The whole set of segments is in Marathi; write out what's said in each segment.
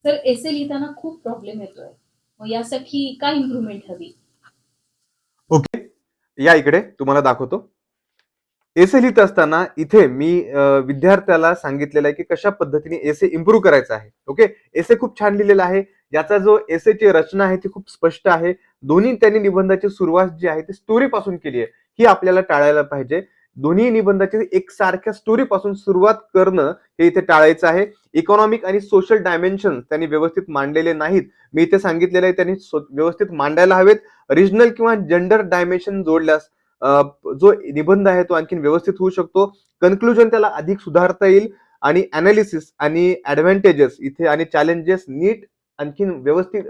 सर एसे लिहिताना खूप प्रॉब्लेम येतोय, मग यासाठी काय इम्प्रूव्हमेंट हवी? ओके, या इकडे तुम्हाला दाखवतो. एसे लिहित असताना इथे मी विद्यार्थ्याला सांगितलेलं आहे की कशा पद्धतीने एसे इम्प्रूव्ह करायचा आहे. ओके, एसे खूप छान लिहिलेला आहे. याचा जो एसेची रचना आहे ती खूप स्पष्ट आहे. दोन्ही त्यांनी निबंधाची सुरुवात जी आहे ती स्टोरी पासून केली आहे. ही आपल्याला टाळायला पाहिजे. दोन्ही निबंधाची एकसारख्या स्टोरी पासून सुरुवात करणं हे इथे टाळायचं आहे. इकॉनॉमिक आणि सोशल डायमेन्शन त्यांनी व्यवस्थित मांडलेले नाहीत. मी इथे सांगितलेलं आहे त्यांनी व्यवस्थित मांडायला हवेत. रिजनल किंवा जेंडर डायमेन्शन जोडल्यास जो निबंध आहे तो आणखीन व्यवस्थित होऊ शकतो. कन्क्लुजन त्याला अधिक सुधारता येईल आणि अनालिसिस आणि ऍडव्हान्टेजेस इथे आणि चॅलेंजेस नीट आणखीन व्यवस्थित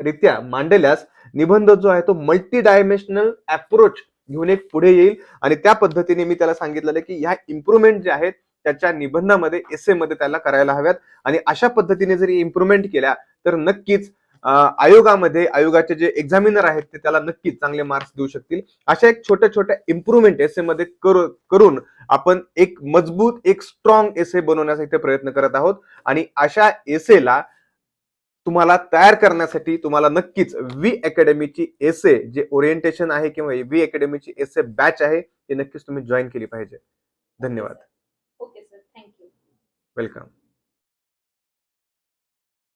रित्या मांडल्यास निबंध जो आहे तो मल्टी डायमेन्शनल अप्रोच घेऊन एक पुढे येईल. आणि त्या पद्धतीने मी त्याला सांगितलेलं की ह्या इम्प्रुव्हमेंट ज्या आहेत त्याच्या निबंधामध्ये एसे मध्ये त्याला करायला हव्यात. आणि अशा पद्धतीने जरी इम्प्रुव्हमेंट केल्या तर नक्कीच आयोगामध्ये आयोगाचे जे एक्झामिनर आहेत ते त्याला नक्कीच चांगले मार्क्स देऊ शकतील. अशा एक छोट्या छोट्या इम्प्रुव्हमेंट एसे मध्ये करून आपण एक मजबूत एक स्ट्रॉंग एसे बनवण्याचा प्रयत्न करत आहोत. आणि अशा एसेला तुम्हाला तयार करण्यासाठी तुम्हाला नक्कीच वी अकॅडमीची एसे जे ओरिएंटेशन आहे किंवा वी अकॅडमीची एसे बॅच आहे ते नक्कीच तुम्ही जॉईन केली पाहिजे. धन्यवाद. Okay sir, thank you. वेलकम.